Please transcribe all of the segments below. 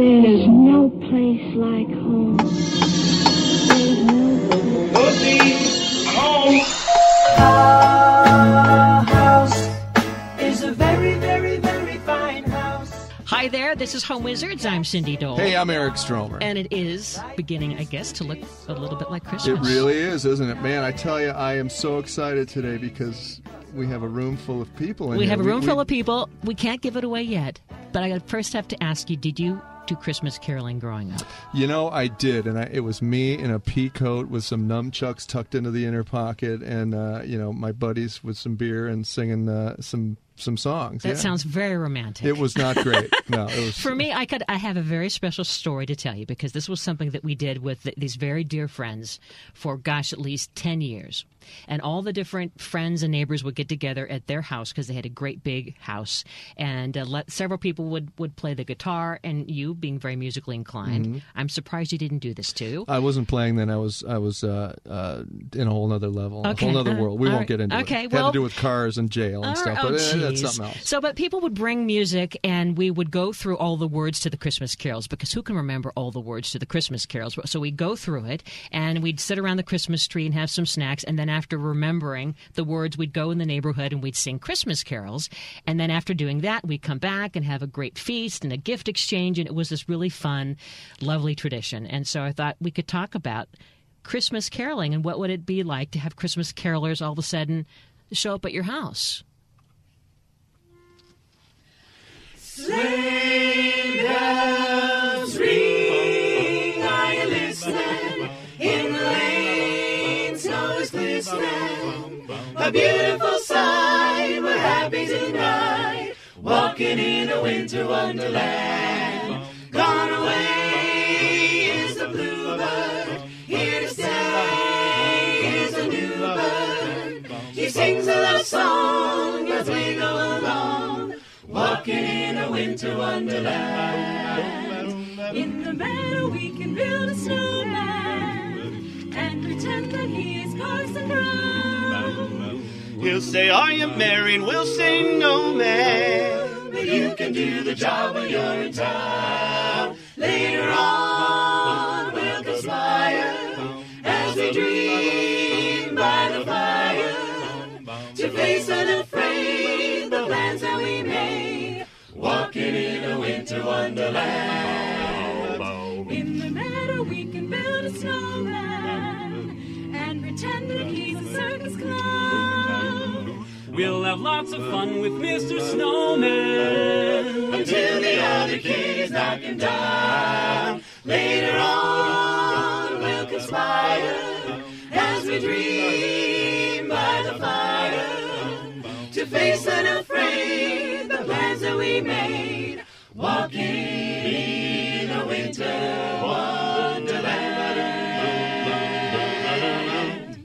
There's no place like home. There's no place. Home. Our house is a very, very, very fine house. Hi there, this is Home Wizards. I'm Cindy Dole. Hey, I'm Eric Stromer. And it is beginning, I guess, to look a little bit like Christmas. It really is, isn't it? Man, I tell you, I am so excited today because we have a room full of people in We here. have a room full of people. We can't give it away yet. But I first have to ask you, did you do Christmas caroling growing up? You know, I did, and it was me in a pea coat with some nunchucks tucked into the inner pocket, and my buddies with some beer and singing some songs. That sounds very romantic. It was not great. No, it was. For me, I have a very special story to tell you because this was something that we did with these very dear friends for, at least 10 years. And all the different friends and neighbors would get together at their house because they had a great big house. And several people would play the guitar, and you, being very musically inclined, Mm-hmm. I'm surprised you didn't do this too. I wasn't playing then. I was in a whole other level, Okay. a whole other world. We All won't right. get into Okay, it. well- Had to do with cars and jail and stuff, but that's something else. But people would bring music, and we would go through all the words to the Christmas carols, because who can remember all the words to the Christmas carols? So we'd go through it, and we'd sit around the Christmas tree and have some snacks, and then after remembering the words, we'd go in the neighborhood and we'd sing Christmas carols. And then after doing that, we'd come back and have a great feast and a gift exchange, and it was this really fun, lovely tradition. And so I thought we could talk about Christmas caroling and what would it be like to have Christmas carolers all of a sudden show up at your house. Sleigh bells ring, are you listening? In the lane, snow is glistening. A beautiful sight, we're happy tonight, walking in a winter wonderland. Gone away is the bluebird, here to stay is a new bird. He sings a love song as we go along, walking in a winter wonderland. In the meadow we can build a snowman and pretend that he is Parson Brown. He'll say, are you married? We'll say, no, man. But you can do the job when you're in town. Later on we'll conspire as we dream by the fire to face unafraid the plans that we made, walking in a winter wonderland. In the meadow we can build a snowman and pretend that he's a circus clown. We'll have lots of fun with Mr. Snowman Until the other kid is knocking down. Later on we'll conspire as we dream by the fire to face unafraid the plans that we made, walking in a winter wonderland.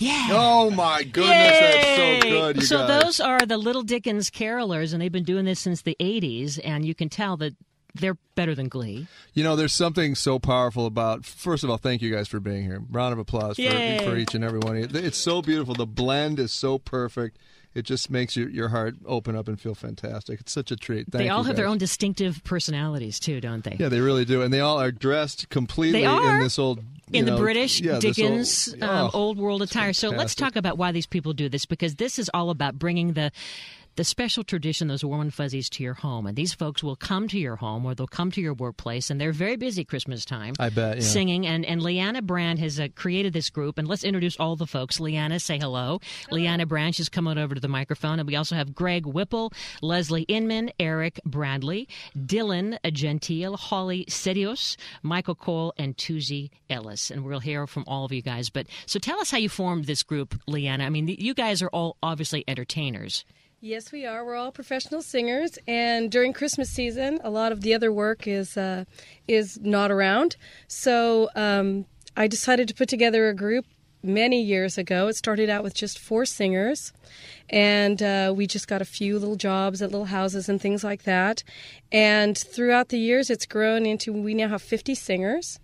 Yeah. Oh my goodness, that's so good, you So guys. those are the Little Dickens carolers, and they've been doing this since the 80s, and you can tell that they're better than Glee. You know, there's something so powerful about, first of all, thank you guys for being here. Round of applause for each and every one of you. It's so beautiful. The blend is so perfect. It just makes your heart open up and feel fantastic. It's such a treat. Thank you. They all have their guys. own distinctive personalities, too, don't they? Yeah, they really do. And they all are dressed completely They are. in this old... In the British this Dickens old, old world attire. So let's fantastic. talk about why these people do this, because this is all about bringing the special tradition, those warm and fuzzies, to your home. And these folks will come to your home or they'll come to your workplace, and they're very busy Christmas time. I bet, yeah. Singing. And Leanna Brand has created this group. And let's introduce all the folks. Leanna, say hello. Leanna Brand, she's coming over to the microphone. And we also have Greg Whipple, Leslie Inman, Eric Bradley, Dylan Gentile, Holly Sedios, Michael Cole, and Tuzi Ellis. And we'll hear from all of you guys. But so tell us how you formed this group, Leanna. I mean, you guys are all obviously entertainers. Yes, we are. We're all professional singers, and during Christmas season, a lot of the other work is not around. So I decided to put together a group many years ago. It started out with just 4 singers, and we just got a few little jobs at little houses and things like that. And throughout the years, it's grown into, we now have 50 singers,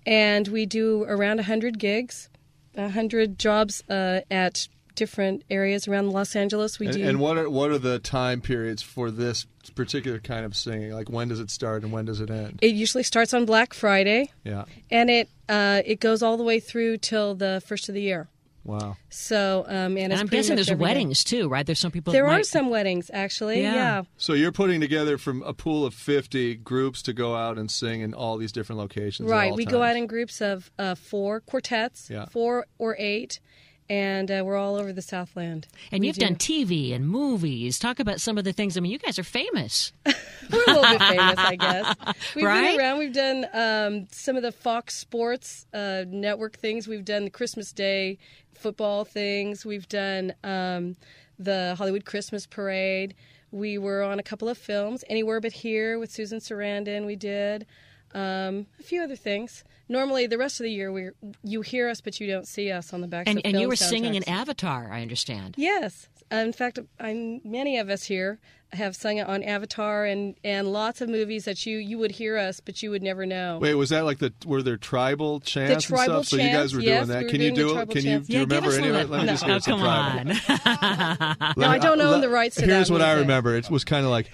and we do around 100 gigs, 100 jobs at different areas around Los Angeles. We do. And what are the time periods for this particular kind of singing? Like, when does it start and when does it end? It usually starts on Black Friday. Yeah. And it goes all the way through till the first of the year. Wow. So, and it's I'm pretty guessing much there's every day. weddings too, right? There's some people. There that are might... some weddings, actually. Yeah. Yeah. So you're putting together from a pool of 50 groups to go out and sing in all these different locations. Right. At all We times. go out in groups of 4 quartets, Yeah. 4 or 8, and we're all over the Southland. And We you've do. done TV and movies. Talk about some of the things. I mean, you guys are famous. We're a little bit famous, I guess. We've Right? been around. We've done some of the Fox Sports network things. We've done the Christmas Day football things. We've done the Hollywood Christmas Parade. We were on a couple of films. Anywhere But Here with Susan Sarandon we did. A few other things. Normally, the rest of the year, you hear us, but you don't see us on the backs of film And you were singing in soundtracks. Avatar, I understand. Yes. In fact, many of us here have sung it on Avatar and lots of movies that you would hear us, but you would never know. Wait, was that like were there tribal chants tribal and stuff? So you guys were chants, doing that. yes, Can we you were doing do the it? tribal Can you chants. do you Yeah, give remember us a any of it? little- Let me just No, get some come tribal. on. No, I don't own the rights to that Here's what I music. remember. It was kind of like.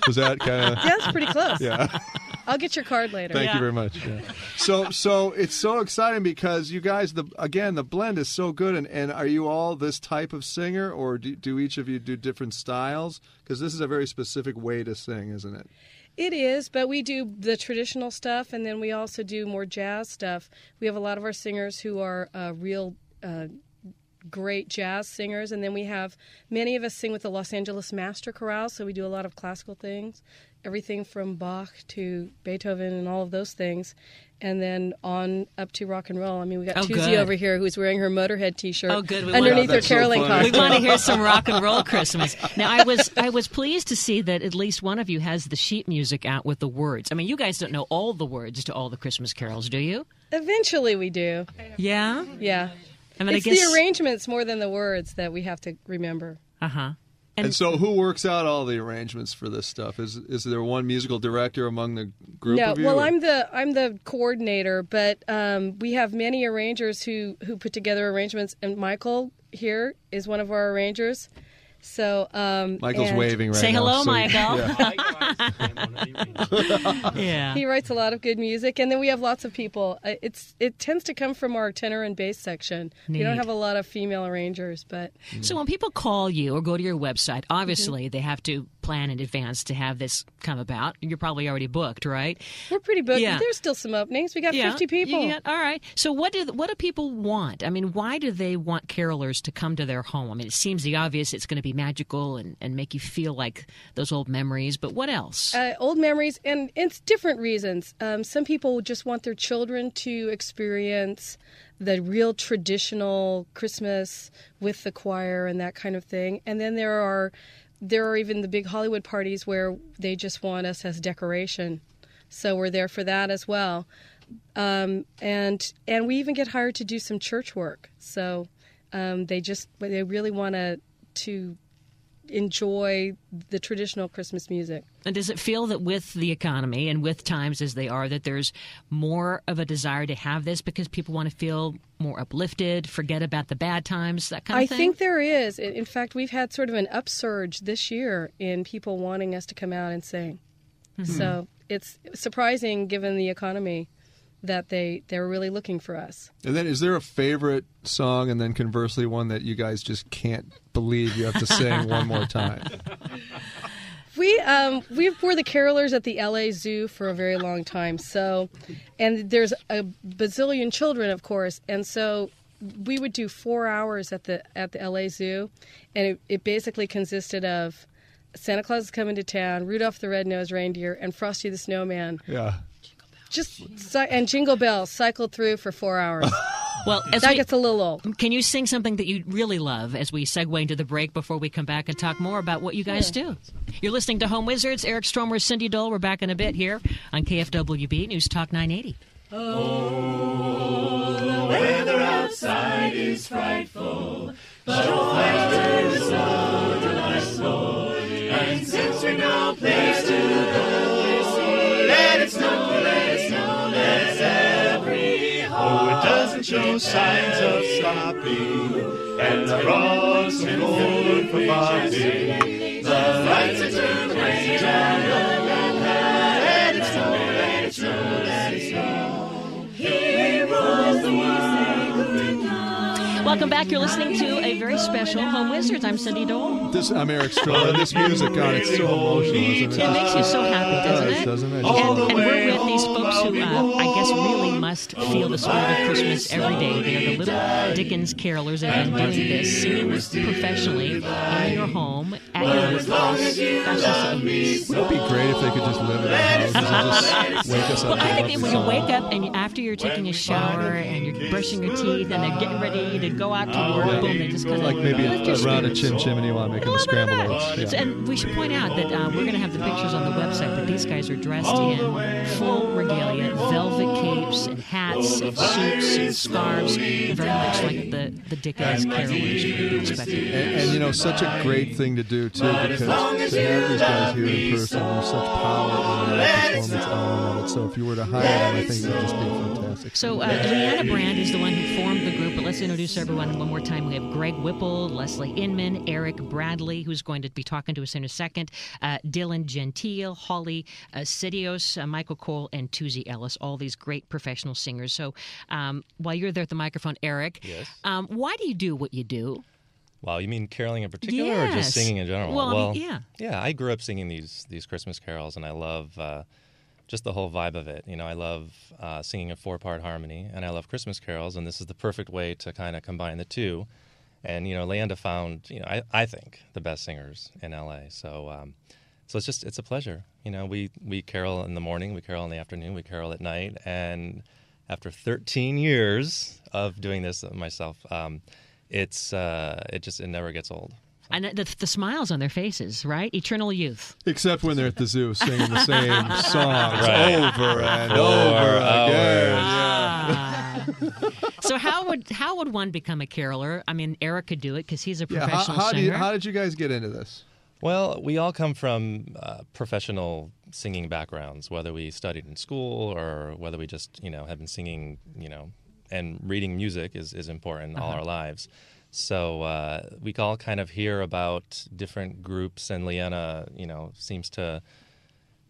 Was that kind of? Yeah, that's pretty close. Yeah. I'll get your card later. Thank you very much. Yeah. So it's so exciting because you guys, the blend is so good. And are you all this type of singer, or do each of you do different styles? Because this is a very specific way to sing, isn't it? It is, but we do the traditional stuff, and then we also do more jazz stuff. We have a lot of our singers who are real great jazz singers, and then we have many of us sing with the Los Angeles Master Chorale, so we do a lot of classical things, everything from Bach to Beethoven and all of those things, and then on up to rock and roll. I mean, we got Oh, Tuesday good. over here who's wearing her Motorhead T-shirt Oh, good. We underneath her That's so caroling funny. We costume. want to hear some rock and roll Christmas. Now, I was pleased to see that at least one of you has the sheet music out with the words. I mean, you guys don't know all the words to all the Christmas carols, do you? Eventually we do. Yeah. Yeah. I mean, It's I guess. the arrangements more than the words that we have to remember. Uh-huh. And so, who works out all the arrangements for this stuff? Is there one musical director among the group No, of you? well, or- I'm the coordinator, but we have many arrangers who put together arrangements, and Michael here is one of our arrangers. So Michael's and waving right Say now. hello, so- Michael. Yeah. Yeah. He writes a lot of good music, and then we have lots of people. It tends to come from our tenor and bass section. We don't Neat. have a lot of female arrangers, but So when people call you or go to your website, obviously they have to plan in advance to have this come about. You're probably already booked, right? we're pretty booked. Yeah. There's still some openings. We got Yeah. 50 people. Yeah, all right. So what do people want? I mean, why do they want carolers to come to their home? I mean, it seems the obvious. It's going to be magical and make you feel like those old memories. But what else? Old memories, and it's different reasons. Some people just want their children to experience the real traditional Christmas with the choir and that kind of thing. And then there are even the big Hollywood parties where they just want us as decoration. So we're there for that as well. And we even get hired to do some church work. So they really want to enjoy the traditional Christmas music. And does it feel that with the economy and with times as they are, that there's more of a desire to have this because people want to feel more uplifted, forget about the bad times, that kind of thing? I think there is. In fact, we've had sort of an upsurge this year in people wanting us to come out and sing. Mm-hmm. So it's surprising, given the economy, that they're really looking for us. And then, is there a favorite song, and then conversely, one that you guys just can't believe you have to sing one more time? We were the carolers at the LA Zoo for a very long time. So, and there's a bazillion children, of course, and so we would do 4 hours at the LA Zoo, and it basically consisted of Santa Claus is Coming to Town, Rudolph the Red-Nosed Reindeer, and Frosty the Snowman. Yeah. And Jingle Bells cycled through for 4 hours. Well, as That we, gets a little old. can you sing something that you really love as we segue into the break before we come back and talk more about what you guys do? You're listening to Home Wizards. Eric Stromer, Cindy Dole. We're back in a bit here on KFWB News Talk 980. Weather outside is frightful, but the weather is so delightful. And since we've no place to go, let it snow, let it snow, let every home. Oh, it doesn't show signs of stopping, and the rods and gold for party. The lights are turned way down low, let it snow, let it snow, let it snow. Here was the one who did not. Welcome back. You're listening to a very special Home Wizards. I'm Cindy Dole. I'm Eric Stroll, and this music, God, it's so emotional, isn't it? It makes you so happy, doesn't it? Doesn't it? And we're with these folks who, I guess, really must feel the spirit of Christmas every day. They're the Little Dickens carolers and have been doing this, singing professionally in your home, at your workplace. Gosh, this Would it be great if they could just live in our houses and just wake us up? Well, I think to when you wake up and after you're taking a shower and you're brushing your teeth and they're getting ready to go out to work, boom, they just kind of like maybe lift your around a spirits. chimney while making the scrambled eggs. Yeah. And we should point out that we're going to have the pictures on the website, but these guys are dressed in full regalia, velvet capes and hats and suits and scarves, very much like the Dickens carolers would be expected. And such a great thing to do, too, because to have these guys here in person, there's such power in the performance element of it. So if you were to hire them, I think it would just be fantastic. So Leanna Brand is the one who formed the group, but let's introduce everyone one more time. We have Greg Whipple, Leslie Inman, Eric Bradley, who's going to be talking to us in a second, Dylan Gentile, Holly Sidios, Michael Cole, and Tuzi Ellis, all these great professional singers. So while you're there at the microphone, Eric, yes. Why do you do what you do? Wow, you mean caroling in particular or just singing in general? Well, yeah. Yeah, I grew up singing these Christmas carols, and I love just the whole vibe of it. I love singing a 4-part harmony, and I love Christmas carols, and this is the perfect way to kind of combine the two. And, Leanda found, I think, the best singers in L.A., so it's a pleasure. We carol in the morning, we carol in the afternoon, we carol at night, and after 13 years of doing this myself, it never gets old. And the smiles on their faces, right? Eternal youth. Except when they're at the zoo singing the same songs Right. over and over again. Ah. So how would one become a caroler? I mean, Eric could do it because he's a professional singer. How did you guys get into this? Well, we all come from professional singing backgrounds, whether we studied in school or whether we just, have been singing, and reading music is important all our lives. So we all kind of hear about different groups, and Leanna, seems to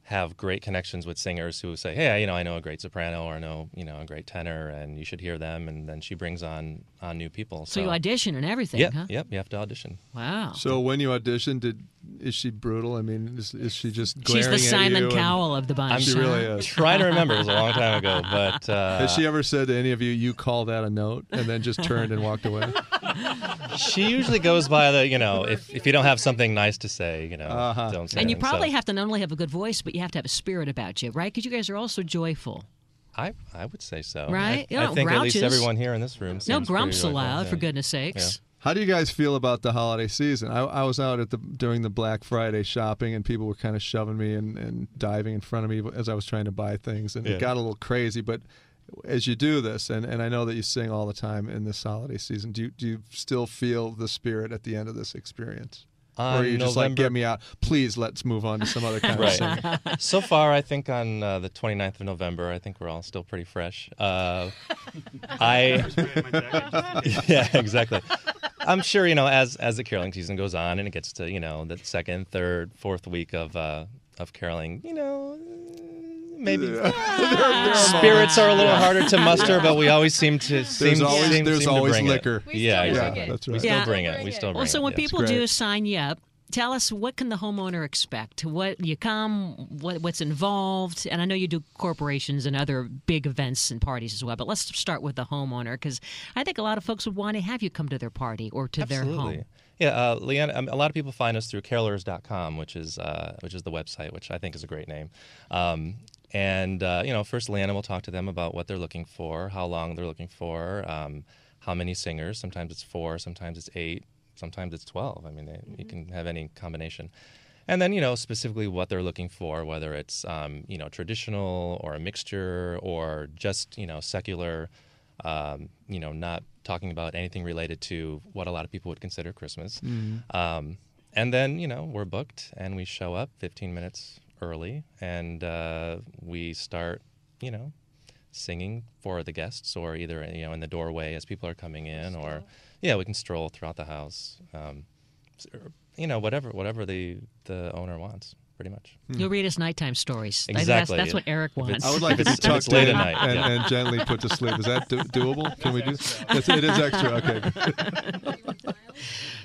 have great connections with singers who say, hey, I know a great soprano or I know, a great tenor, and you should hear them, and then she brings on new people. So you audition and everything, huh? Yep, you have to audition. Wow. So when you audition, is she brutal? I mean, is she just glaring at you? She's the Simon Cowell of the bunch. She really is. Trying to remember. It was a long time ago, but has she ever said to any of you, "You call that a note," and then just turned and walked away? She usually goes by the, if you don't have something nice to say, don't say. And you it. probably have to not only have a good voice, but you have to have a spirit about you, right? Because you guys are all so joyful. I would say so. Right? I think grouches. at least everyone here in this room seems No pretty grumps joyful. allowed, Yeah. for goodness sakes. Yeah. How do you guys feel about the holiday season? I was out during the Black Friday shopping, and people were kind of shoving me and diving in front of me as I was trying to buy things, and it got a little crazy. But as you do this, and I know that you sing all the time in this holiday season, do you still feel the spirit at the end of this experience? Or are you just like, get me out, please, let's move on to some other kind of singing? So far, I think on the 29th of November, I think we're all still pretty fresh. Yeah, exactly. I'm sure, as the caroling season goes on and it gets to, the second, third, fourth week of caroling, maybe spirits are a little harder to muster, but we always seem to There's always bring liquor. It. Yeah, exactly. That's right. We still bring it. We still bring it. Well, so when yes. people do sign you up, tell us, what can the homeowner expect? What you come, what's involved? And I know you do corporations and other big events and parties as well, but let's start with the homeowner, because I think a lot of folks would want to have you come to their party or to their home. Yeah, Leanna, a lot of people find us through carolers.com, which is the website, which I think is a great name. First Leanna will talk to them about what they're looking for, how long they're looking for, how many singers. Sometimes it's 4, sometimes it's 8, sometimes it's 12. I mean, you can have any combination. And then, specifically what they're looking for, whether it's, traditional or a mixture or just, secular, not talking about anything related to what a lot of people would consider Christmas. Mm-hmm. And then, we're booked and we show up 15 minutes early, and we start, singing for the guests, or either in the doorway as people are coming in, or we can stroll throughout the house. Whatever the owner wants, pretty much. You'll read us nighttime stories. Exactly. That's what Eric wants. I would like It's it tucked late in at night, and gently put to sleep. Is that doable? Can we do? It is extra. Okay.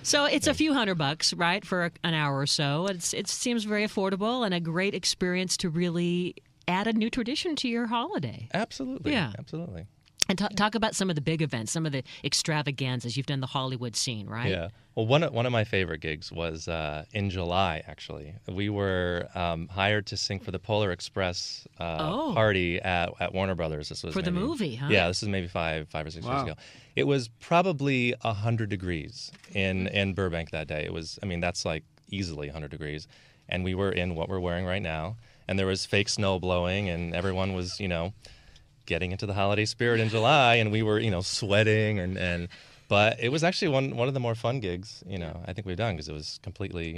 So it's a few $100, right, for an hour or so. It seems very affordable and a great experience to really add a new tradition to your holiday. Absolutely. Yeah. Absolutely. And talk about some of the big events, some of the extravaganzas. You've done the Hollywood scene, right? Yeah. Well, one of my favorite gigs was in July, actually. We were hired to sing for the Polar Express party at Warner Brothers. This was for the movie, huh? Yeah, this is maybe 5 or 6 years ago. It was probably 100 degrees in Burbank that day. It was, that's like easily 100 degrees. And we were in what we're wearing right now. And there was fake snow blowing, and everyone was, getting into the holiday spirit in July, and we were, sweating but it was actually one of the more fun gigs, I think we've done, because it was completely,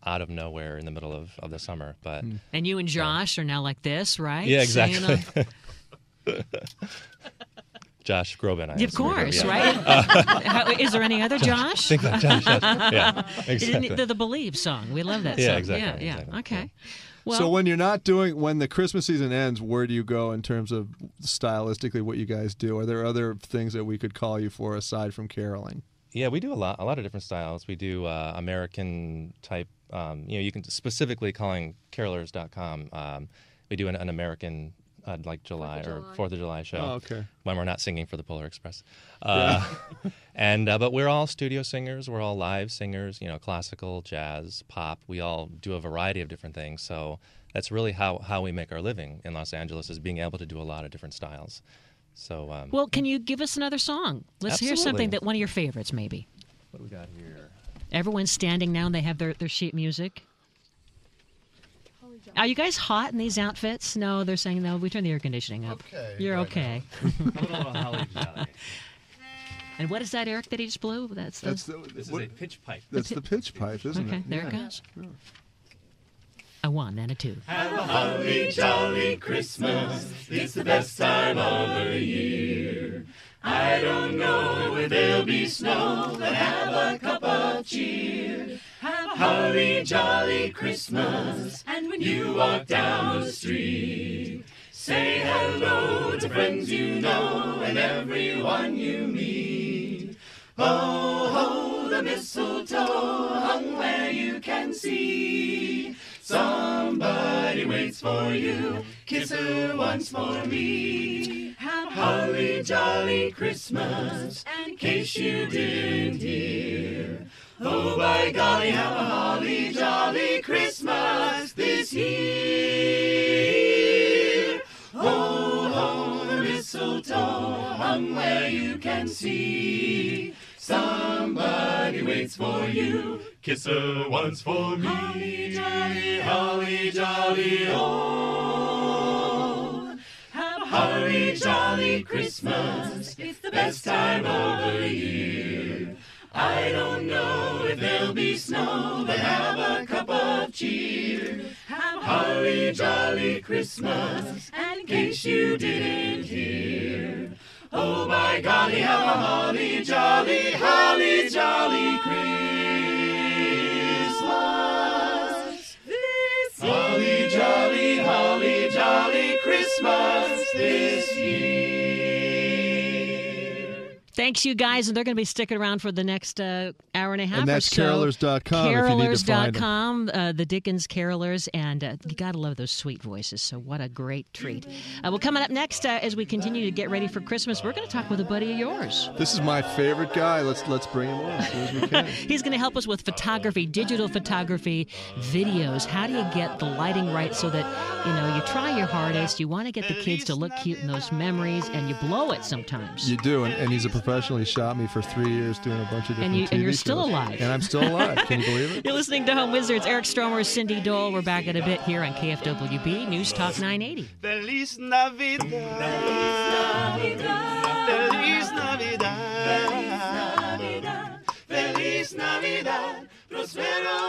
out of nowhere in the middle of the summer. But and you and Josh are now like this, right? Yeah, exactly. Josh Groban, I of course, right? Is there any other Josh? Think like Josh. Yeah, exactly. The Believe song. We love that yeah, song. Exactly. Yeah, exactly. Okay. Yeah. Well, So when the Christmas season ends, where do you go in terms of stylistically what you guys do? Are there other things that we could call you for aside from caroling? Yeah, we do a lot of different styles. We do American type, you can specifically calling carolers.com. We do an American like July or 4th of July show. Oh, okay. When we're not singing for the Polar Express. But we're all studio singers. We're all live singers, classical, jazz, pop. We all do a variety of different things. So that's really how we make our living in Los Angeles, is being able to do a lot of different styles. So well, can you give us another song? Let's hear something that one of your favorites, maybe. What do we got here? Everyone's standing now and they have their sheet music. Are you guys hot in these outfits? No, they're saying no. We turn the air conditioning up. Okay. You're okay. Holly Jolly. And what is that, Eric, that he just blew? This is a pitch pipe. That's the pitch pipe, isn't it? Okay, there it goes. A 1 and a 2. Have a holly jolly Christmas. It's the best time of the year. I don't know if there'll be snow, but have a cup of cheer. Have a holly jolly Christmas. And when you walk down the street, say hello to friends you know and everyone you meet. Ho, ho, the mistletoe hung where you can see. Somebody waits for you, kiss her once for me. Have a holly jolly Christmas, in case you didn't hear. Oh, by golly, have a holly jolly Christmas this year. Ho, ho, the mistletoe hung where you can see. Somebody waits for you, kiss her once for me. Holly jolly, oh. Have a holly jolly Christmas, it's the best time of the year. I don't know if there'll be snow, but have a cup of cheer. Have a holly jolly Christmas, and in case you didn't hear, oh, by golly, have a holly jolly Christmas this year. Holly jolly Christmas this year. Thanks, you guys, and they're going to be sticking around for the next hour and a half And that's or so. carolers.com if you need to find them. Carolers.com, the Dickens Carolers, and you got to love those sweet voices, so what a great treat. Well, coming up next, as we continue to get ready for Christmas, we're going to talk with a buddy of yours. This is my favorite guy. Let's bring him on as soon as we can. He's going to help us with photography, digital photography, videos. How do you get the lighting right so that, you try your hardest, you want to get the kids to look cute in those memories, and you blow it sometimes. You do, and he's a professional. He shot me for 3 years doing a bunch of different TV and you're shows. still alive. And I'm still alive. Can you believe it? You're listening to Home Wizards. Eric Stromer, Cindy Dole. We're back in a bit here on KFWB News Talk 980. Feliz Navidad. Feliz Navidad. Feliz Navidad. Prospero